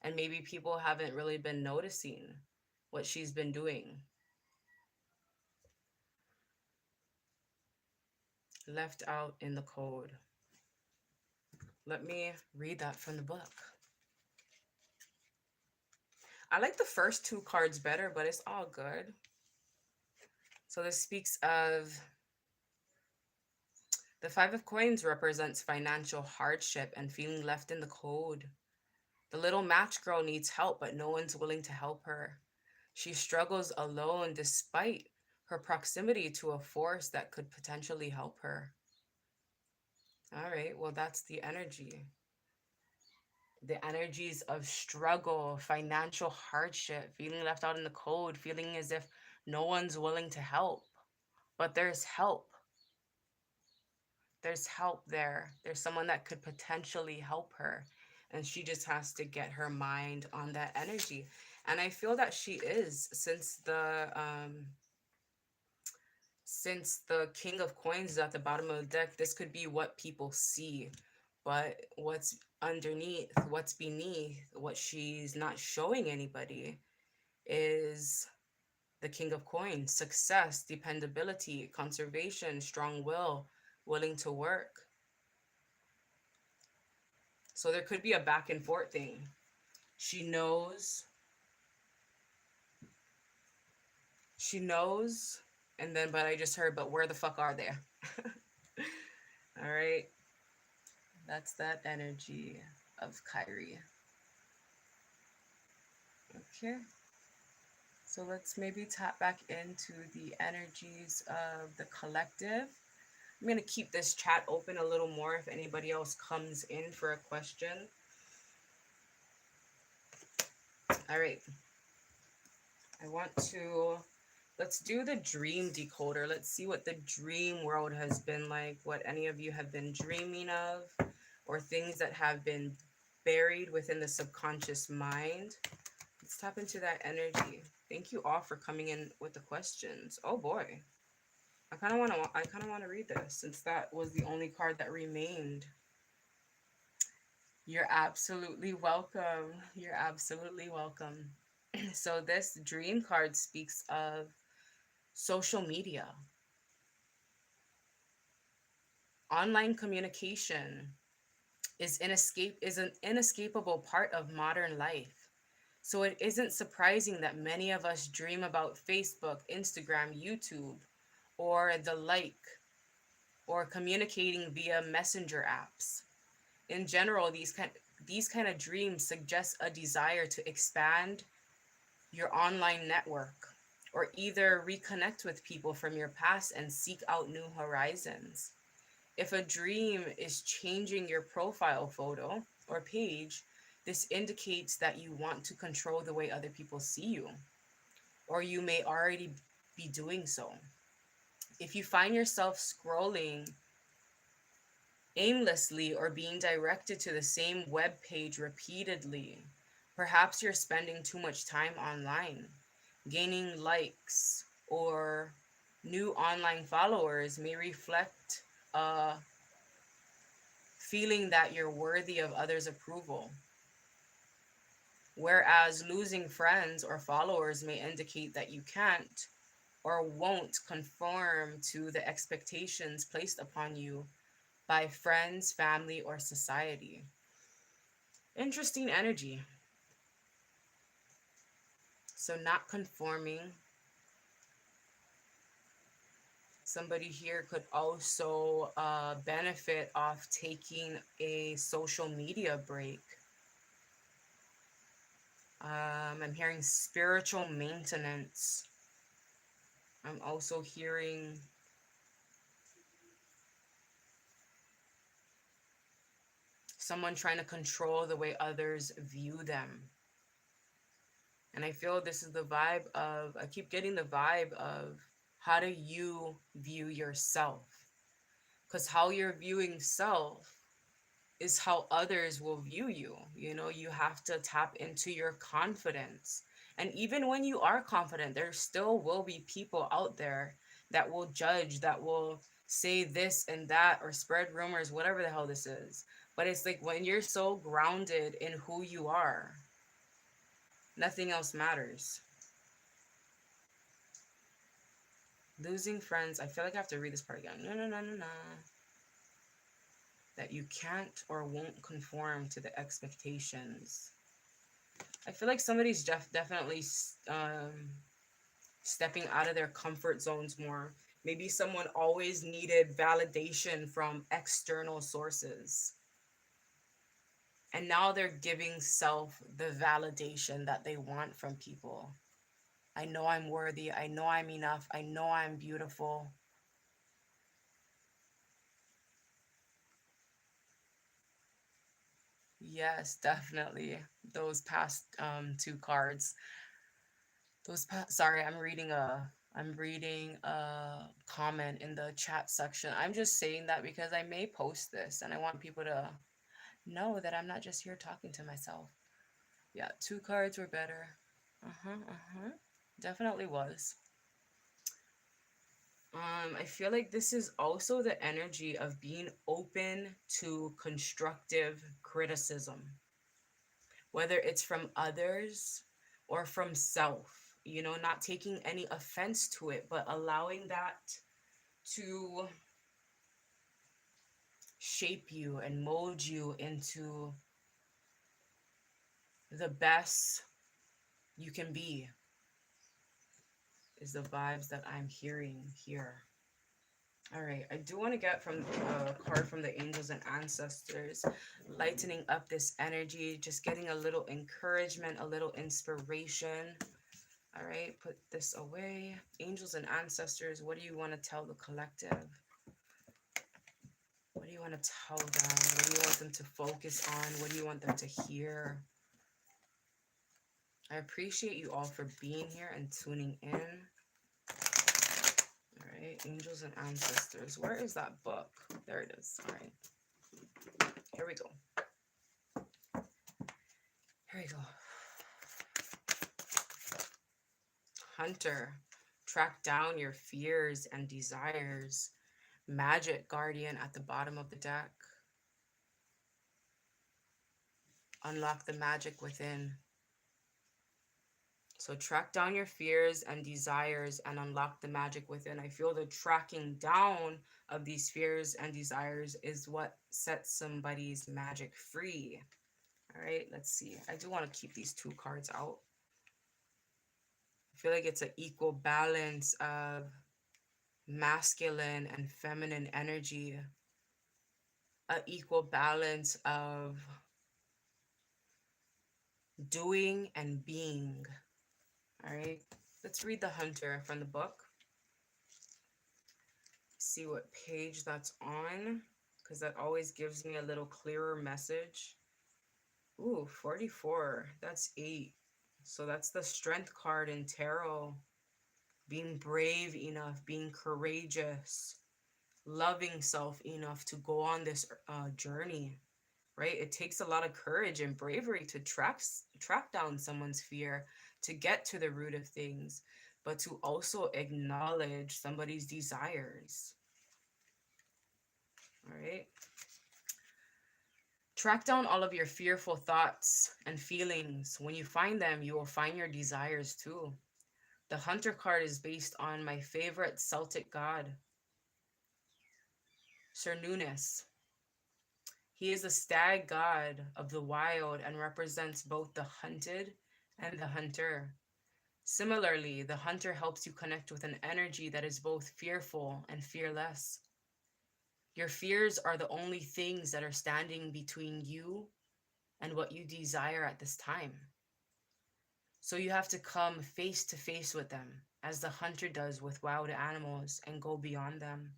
and maybe people haven't really been noticing what she's been doing. Left out in the code. Let me read that from the book. I like the first two cards better, but it's all good. So this speaks of the Five of Coins represents financial hardship and feeling left in the cold. The little match girl needs help, but no one's willing to help her. She struggles alone despite her proximity to a force that could potentially help her. All right, well, that's the energy. The energies of struggle, financial hardship, feeling left out in the cold, feeling as if no one's willing to help. But there's help. There's help there. There's someone that could potentially help her. And she just has to get her mind on that energy. And I feel that she is, since the King of Coins is at the bottom of the deck, this could be what people see. But what's underneath, what's beneath, what she's not showing anybody is the King of Coins: success, dependability, conservation, strong will, willing to work. So there could be a back and forth thing. She knows, she knows, and then, but I just heard, but where the fuck are they? All right. That's that energy of Kyrie. Okay. So let's maybe tap back into the energies of the collective. I'm going to keep this chat open a little more if anybody else comes in for a question. All right. I want to, let's do the dream decoder. Let's see what the dream world has been like, what any of you have been dreaming of, or things that have been buried within the subconscious mind. Let's tap into that energy. Thank you all for coming in with the questions. Oh boy. I kind of want to read this since that was the only card that remained. You're absolutely welcome. You're absolutely welcome. So this dream card speaks of social media, online communication is an inescapable part of modern life. So it isn't surprising that many of us dream about Facebook, Instagram, YouTube, or the like, or communicating via messenger apps. In general, these kind of dreams suggest a desire to expand your online network or either reconnect with people from your past and seek out new horizons. If a dream is changing your profile photo or page, this indicates that you want to control the way other people see you, or you may already be doing so. If you find yourself scrolling aimlessly or being directed to the same web page repeatedly, perhaps you're spending too much time online. Gaining likes or new online followers may reflect a feeling that you're worthy of others' approval, whereas losing friends or followers may indicate that you can't or won't conform to the expectations placed upon you by friends, family, or society. Interesting energy. So, not conforming. Somebody here could also benefit off taking a social media break. I'm hearing spiritual maintenance. I'm also hearing someone trying to control the way others view them. And I feel this is the vibe of, I keep getting the vibe of, how do you view yourself? Because how you're viewing self is how others will view you. You know, you have to tap into your confidence. And even when you are confident, there still will be people out there that will judge, that will say this and that or spread rumors, whatever the hell this is. But it's like when you're so grounded in who you are, nothing else matters. Losing friends. I feel like I have to read this part again. No, no, no, no, no. That you can't or won't conform to the expectations. I feel like somebody's definitely stepping out of their comfort zones more. Maybe someone always needed validation from external sources. And now they're giving self the validation that they want from people. I know I'm worthy. I know I'm enough. I know I'm beautiful. Yes, definitely. Those past two cards. Sorry, I'm reading a comment in the chat section. I'm just saying that because I may post this and I want people to know that I'm not just here talking to myself. Yeah, two cards were better. Uh-huh, uh-huh. Definitely was. I feel like this is also the energy of being open to constructive criticism, whether it's from others or from self, not taking any offense to it, but allowing that to shape you and mold you into the best you can be, is the vibes that I'm hearing here. All right, I do want to get from a card from the angels and ancestors, lightening up this energy, just getting a little encouragement, a little inspiration. All right, put this away. Angels and ancestors, what do you want to tell the collective? What do you want to tell them? What do you want them to focus on? What do you want them to hear? I appreciate you all for being here and tuning in. All right, angels and ancestors. Where is that book? There it is. All right, here we go. Here we go. Hunter, track down your fears and desires. Magic Guardian at the bottom of the deck. Unlock the magic within. So track down your fears and desires and unlock the magic within. I feel the tracking down of these fears and desires is what sets somebody's magic free. All right, let's see. I do want to keep these two cards out. I feel like it's an equal balance of masculine and feminine energy, an equal balance of doing and being. All right, let's read the Hunter from the book. See what page that's on, because that always gives me a little clearer message. Ooh, 44. That's 8. So that's the strength card in tarot. Being brave enough, being courageous, loving self enough to go on this journey, right? It takes a lot of courage and bravery to track down someone's fear, to get to the root of things, but to also acknowledge somebody's desires. All right. Track down all of your fearful thoughts and feelings. When you find them, you will find your desires too. The Hunter card is based on my favorite Celtic god, Sir Nunis. He is the stag god of the wild and represents both the hunted and the hunter. Similarly, the hunter helps you connect with an energy that is both fearful and fearless. Your fears are the only things that are standing between you and what you desire at this time. So you have to come face to face with them, as the hunter does with wild animals, and go beyond them.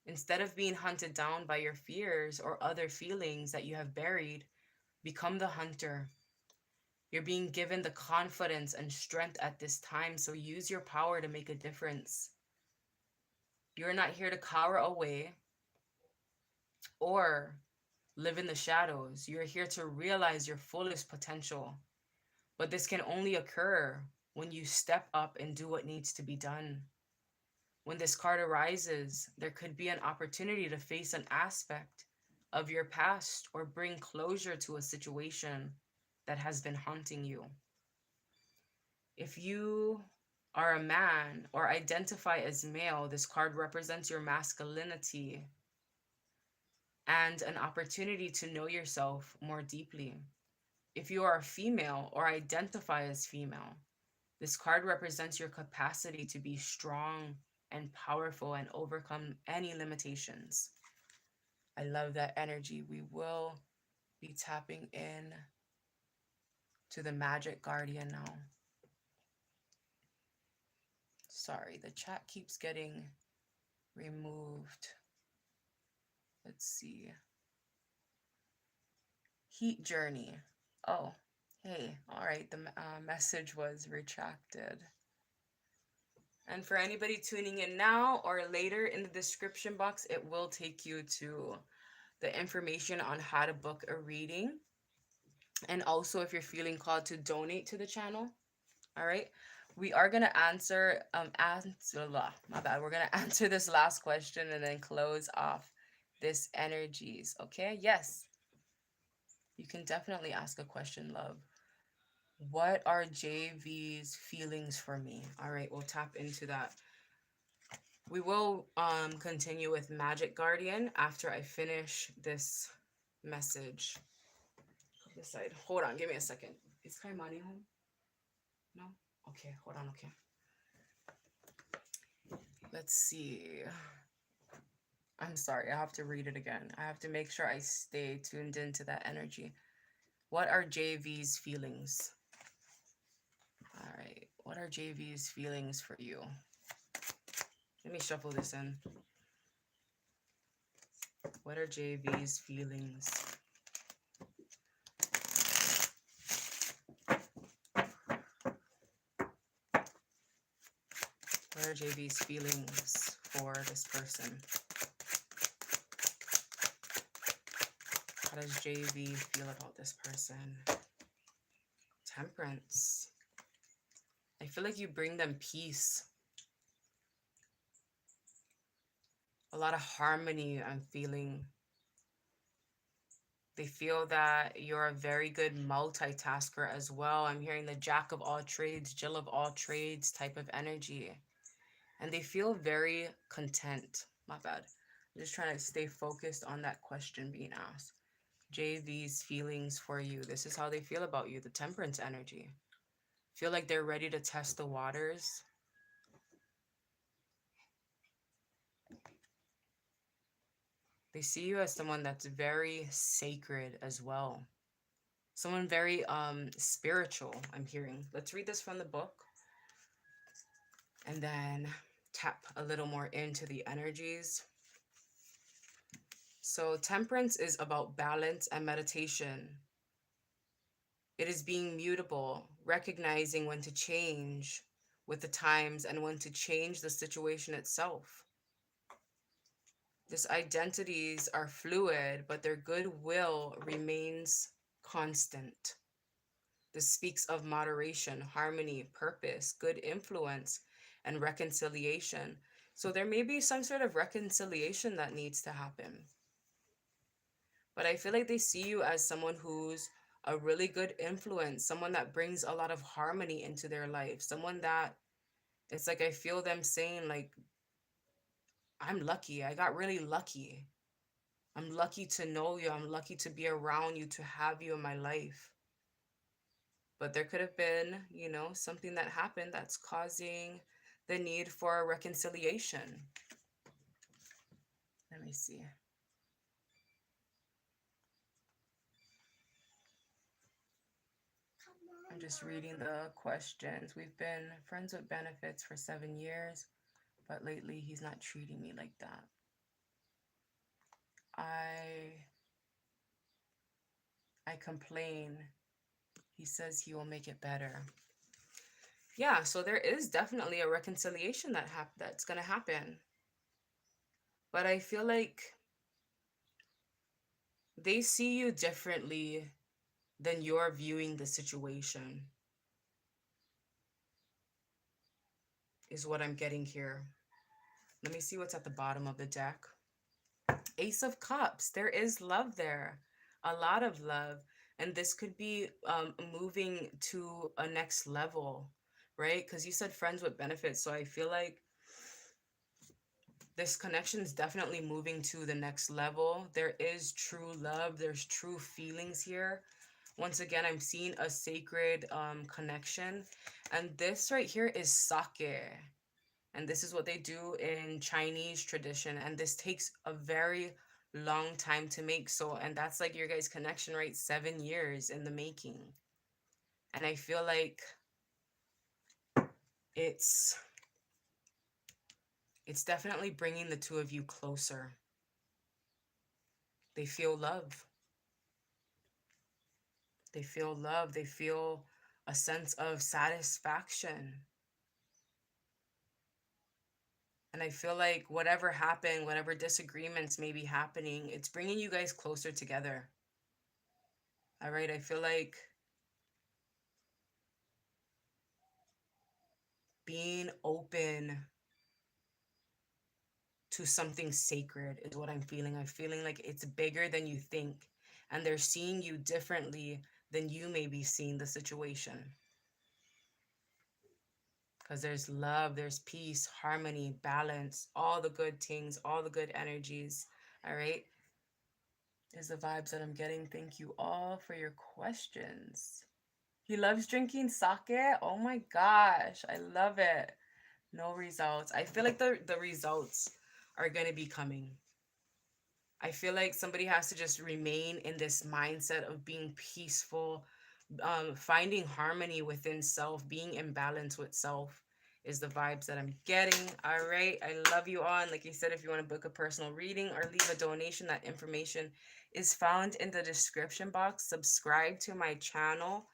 Instead of being hunted down by your fears or other feelings that you have buried, become the hunter. You're being given the confidence and strength at this time, so use your power to make a difference. You're not here to cower away or live in the shadows. You're here to realize your fullest potential. But this can only occur when you step up and do what needs to be done. When this card arises, there could be an opportunity to face an aspect of your past or bring closure to a situation that has been haunting you. If you are a man or identify as male, this card represents your masculinity and an opportunity to know yourself more deeply. If you are a female or identify as female, this card represents your capacity to be strong and powerful and overcome any limitations. I love that energy. We will be tapping in to the Magic Guardian now. Sorry, the chat keeps getting removed. Let's see. Heat Journey. Oh, hey, all right, the message was retracted. And for anybody tuning in now or later, in the description box, it will take you to the information on how to book a reading. And also, if you're feeling called to donate to the channel, all right, we are going to answer, my bad. We're going to answer this last question and then close off this energies. Okay. Yes. You can definitely ask a question, love. What are JV's feelings for me? All right. We'll tap into that. We will continue with Magic Guardian after I finish this message. This side. Hold on. Give me a second. Is Kaimani home? No? Okay. Hold on. Okay. Let's see. I'm sorry. I have to read it again. I have to make sure I stay tuned into that energy. What are JV's feelings? All right. What are JV's feelings for you? Let me shuffle this in. What are JV's feelings? What are JV's feelings for this person? How does JV feel about this person? Temperance. I feel like you bring them peace. A lot of harmony I'm feeling. They feel that you're a very good multitasker as well. I'm hearing the Jack of all trades, Jill of all trades type of energy. And they feel very content. My bad. I'm just trying to stay focused on that question being asked. JV's feelings for you. This is how they feel about you. The Temperance energy. Feel like they're ready to test the waters. They see you as someone that's very sacred as well. Someone very spiritual, I'm hearing. Let's read this from the book. And then tap a little more into the energies. So Temperance is about balance and meditation. It is being mutable, recognizing when to change with the times and when to change the situation itself. These identities are fluid, but their goodwill remains constant. This speaks of moderation, harmony, purpose, good influence, and reconciliation. So there may be some sort of reconciliation that needs to happen. But I feel like they see you as someone who's a really good influence, someone that brings a lot of harmony into their life, someone that it's like I feel them saying like, I'm lucky. I got really lucky. I'm lucky to know you. I'm lucky to be around you, to have you in my life. But there could have been, something that happened that's causing the need for a reconciliation. Let me see. I'm just reading the questions. We've been friends with benefits for 7 years, but lately he's not treating me like that. I complain. He says he will make it better. Yeah, so there is definitely a reconciliation that's going to happen. But I feel like they see you differently than you're viewing the situation, is what I'm getting here. Let me see what's at the bottom of the deck. Ace of Cups. There is love there, a lot of love. And this could be moving to a next level, right? Because you said friends with benefits. So I feel like this connection is definitely moving to the next level. There is true love, there's true feelings here. Once again, I'm seeing a sacred connection. And this right here is sake. And this is what they do in Chinese tradition. And this takes a very long time to make. So, and that's like your guys' connection, right? 7 years in the making. And I feel like it's it's definitely bringing the two of you closer. They feel love. They feel love. They feel a sense of satisfaction. And I feel like whatever happened, whatever disagreements may be happening, it's bringing you guys closer together. All right. I feel like being open to something sacred is what I'm feeling. I'm feeling like it's bigger than you think. And they're seeing you differently than you may be seeing the situation. Because there's love, there's peace, harmony, balance, all the good things, all the good energies. All right. Is the vibes that I'm getting. Thank you all for your questions. He loves drinking sake. Oh my gosh. I love it. No results. I feel like the results are going to be coming. I feel like somebody has to just remain in this mindset of being peaceful, finding harmony within self, being in balance with self is the vibes that I'm getting. All right. I love you all. And like I said, if you want to book a personal reading or leave a donation, that information is found in the description box. Subscribe to my channel.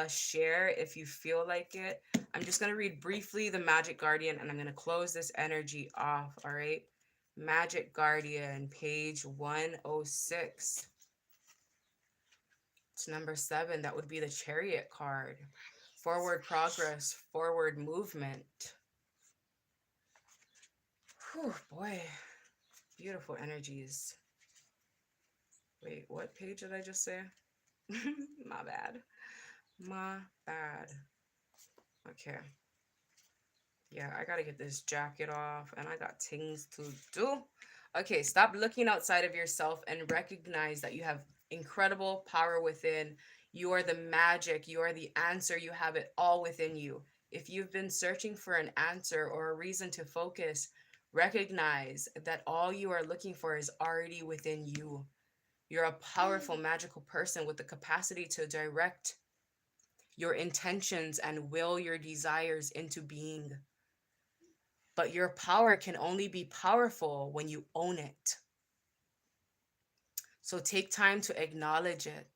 Share if you feel like it. I'm just going to read briefly the Magic Guardian and I'm going to close this energy off. All right. Magic Guardian, page 106. It's number 7. That would be the Chariot card. Forward progress, forward movement. Whew, boy. Beautiful energies. Wait, what page did I just say? My bad. My bad. Okay. Yeah, I gotta get this jacket off and I got things to do. Okay, stop looking outside of yourself and recognize that you have incredible power within. You are the magic, you are the answer, you have it all within you. If you've been searching for an answer or a reason to focus, recognize that all you are looking for is already within you. You're a powerful, magical person with the capacity to direct your intentions and will your desires into being. But your power can only be powerful when you own it. So take time to acknowledge it.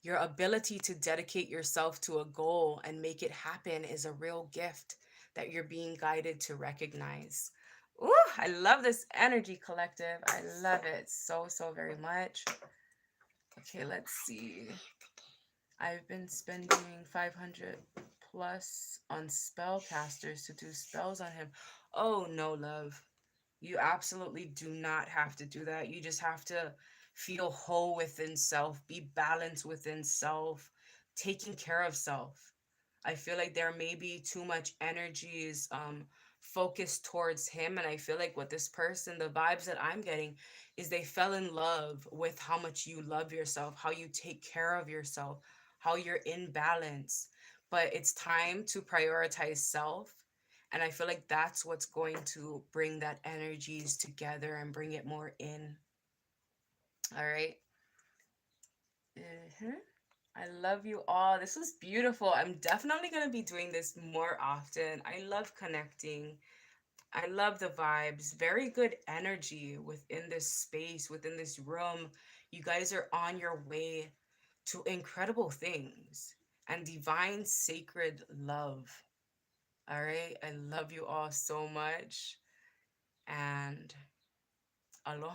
Your ability to dedicate yourself to a goal and make it happen is a real gift that you're being guided to recognize. Ooh, I love this energy, collective. I love it so, so very much. Okay, let's see. I've been spending 500 plus on spellcasters to do spells on him. Oh, no, love. You absolutely do not have to do that. You just have to feel whole within self, be balanced within self, taking care of self. I feel like there may be too much energies focused towards him. And I feel like with this person, the vibes that I'm getting is they fell in love with how much you love yourself, how you take care of yourself, how you're in balance. But it's time to prioritize self. And I feel like that's what's going to bring that energies together and bring it more in. All right. I love you all. This was beautiful. I'm definitely going to be doing this more often. I love connecting. I love the vibes. Very good energy within this space, within this room. You guys are on your way to incredible things and divine sacred love. All right. I love you all so much. And aloha.